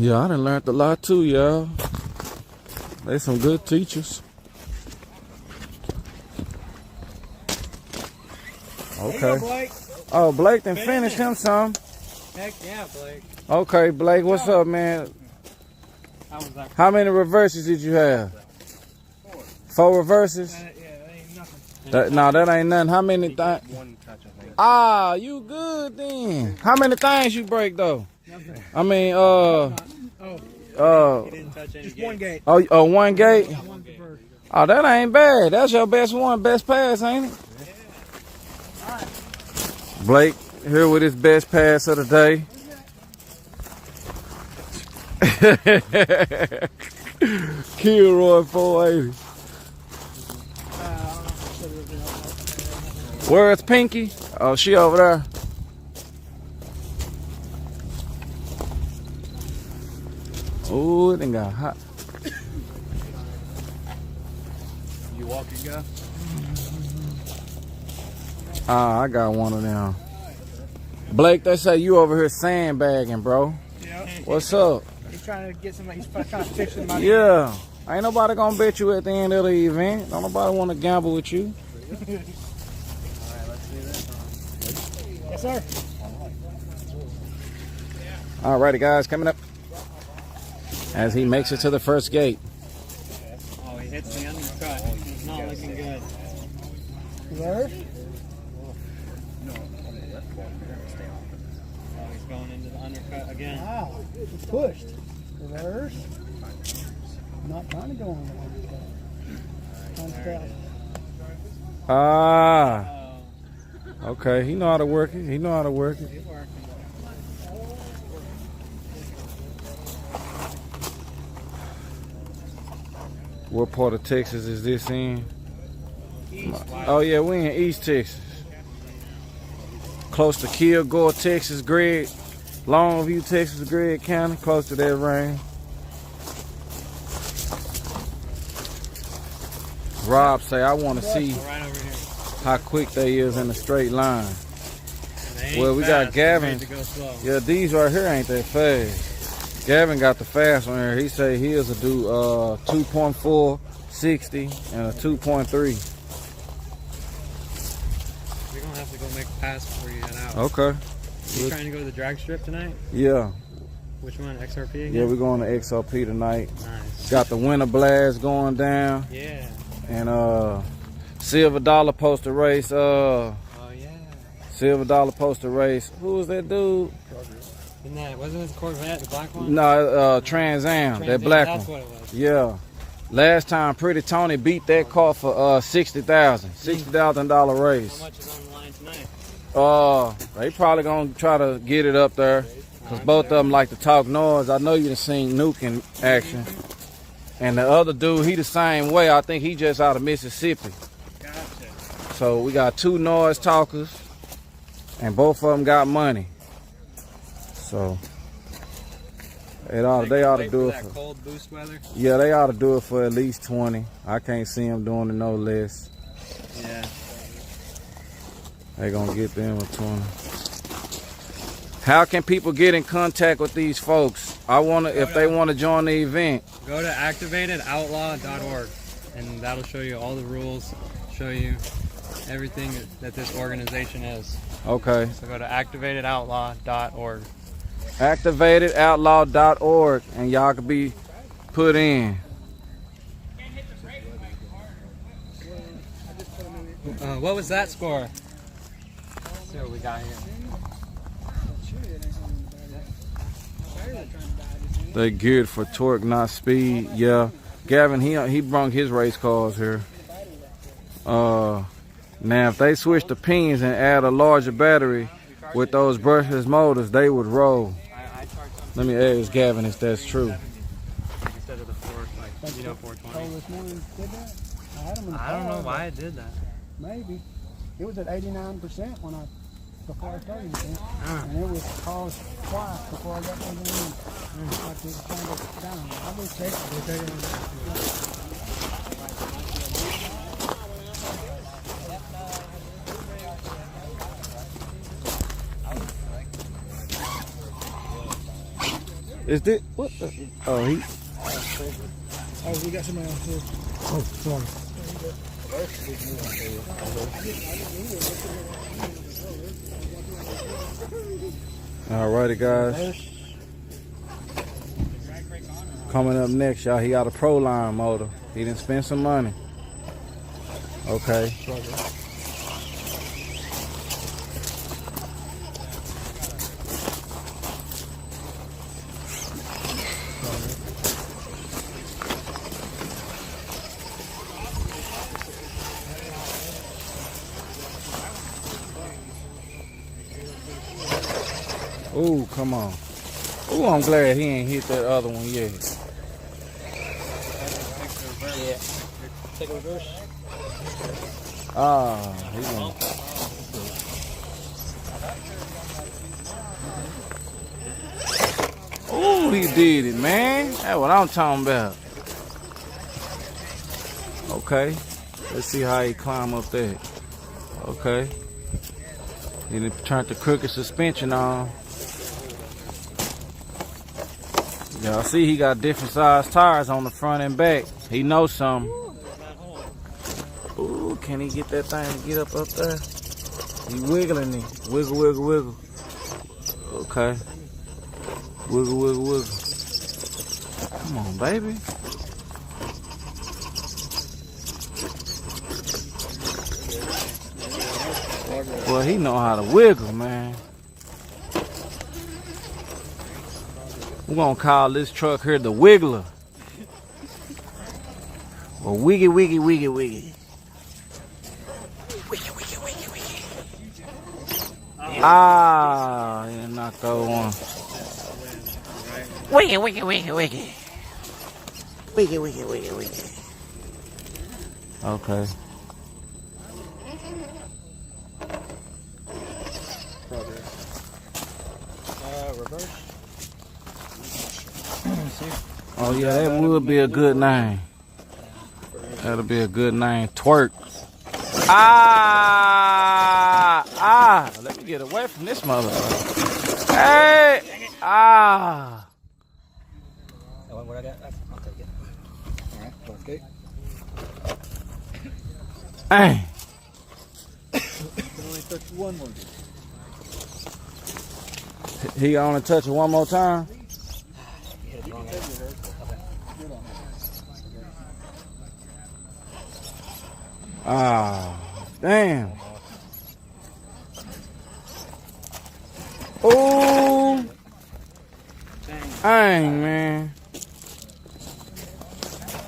Yeah, I done learned a lot too, y'all. They some good teachers. Okay. Blake. Oh, Blake done finished him some. Heck yeah, Blake. Okay, Blake, what's up, man? How many reverses did you have? 4 reverses? Yeah, that ain't nothing. No, that ain't nothing. How many things? One touch, I think. Ah, you good then. How many things you break though? Nothing. I mean, He didn't touch any gates. One gate. Oh, one gate? One gate. Oh, that ain't bad. That's your best one, best pass, ain't it? Yeah. Blake here with his best pass of the day. Kilroy 480. Where's Pinky? Oh, she over there. Oh, it done got hot. You walking guy? Ah, I got one of them. Blake, they say you over here sandbagging, bro. Yeah. What's up? He's trying to get somebody. He's trying to fix somebody. Yeah. Ain't nobody gonna bet you at the end of the event. Don't nobody want to gamble with you. Alright, let's see this. Yes, sir. Alrighty, guys, coming up as he makes it to the first gate. Oh, he hits the undercut. He's not looking good. Reverse. Oh, he's going into the undercut again. Wow. He pushed. Reverse. Not trying to go on the undercut. Trying to Ah, Oh, okay. He know how to work it. He know how to work it. he's working. What part of Texas is this in? East. Oh yeah, we in East Texas. Close to Kilgore, Texas, Gregg. Longview, Texas, Gregg County. Close to that range. Rob say, I want to see Right over here. how quick they is in a straight line. They ain't Well, we got fast, they're Gavin. made to go slow. Yeah, these right here ain't that fast. Gavin got the fast one here. He say his will do 2.4, 60, and a 2.3. We're going to have to go make a pass before you head out. Okay. You trying to go to the drag strip tonight? Yeah. Which one? XRP again? Yeah, we're going to XRP tonight. Nice. Got the winter blast going down. Yeah. And silver dollar poster race. Oh, yeah. Silver dollar poster race. Who was that dude? Wasn't it the Corvette, the black one? No, Trans Am, that black That's one. what it was. Yeah. Last time Pretty Tony beat that car for $60,000. $60,000 race. How much is on the line tonight? They probably gonna try to get it up there. Cause both of them like to talk noise. I know you done seen Nuke in action. And the other dude, he the same way. I think he just out of Mississippi. Gotcha. So we got 2 noise talkers, and both of them got money. So they ought to do it that for. cold boost weather. Yeah, they ought to do it for at least 20. I can't see them doing it no less. Yeah. They gonna get them a 20. How can people get in contact with these folks? If they wanna join the event. Go to activatedoutlaw.org and that'll show you all the rules, show you everything that this organization is. Okay. So go to activatedoutlaw.org. Activatedoutlaw.org, and y'all can be put in. What was that score? Let's see what we got here. They geared for torque, not speed. Yeah. Gavin, he brought his race cars here. Now, if they switch the pins and add a larger battery with those brushless motors, they would roll. Let me ask Gavin if that's true. Instead of the 420. Oh, this morning did that? I had them in the I don't car, know why it did that. Maybe. It was at 89% before I started it. Ah. And it was caused twice before I got anything in. Like it was trying to go down. I'll go check it. We'll take it on that. Is this what? The, oh, he. Oh, we got somebody else here. Oh, sorry. Alrighty, guys. Coming up next, y'all. He got a Pro Line motor. He didn't spend some money. Okay. Ooh, come on. Ooh, I'm glad he ain't hit that other one yet. Yeah. Take a reverse. Ah, he gonna. Ooh, he did it, man. That's what I'm talking about. Okay. Let's see how he climb up there. Okay. He done turned the crooked suspension on. Y'all see he got different size tires on the front and back. He knows something. Ooh, can he get that thing to get up there? He wiggling it. Wiggle, wiggle, wiggle. Okay. Wiggle, wiggle, wiggle. Come on, baby. Well, he know how to wiggle, man. We're gonna call this truck here the Wiggler. Well, wiggy, wiggy, wiggy, wiggy. Wiggy, wiggy, wiggy, wiggy. Ah, he didn't knock that one. Wiggy, wiggy, wiggy, wiggy. Wiggy, wiggy, wiggy, wiggy. Okay. Reverse. Oh yeah, that would be a good name. That'll be a good name. Twerk. Ah! Let me get away from this motherfucker. Hey! Ah! What I got? I'll take it. All right, okay. Hey! Can only touch one more. He only touch it one more time? Ah, damn. Oh, dang, man.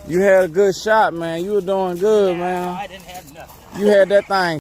You had a good shot, man. You were doing good, man. I didn't have nothing. You had that thing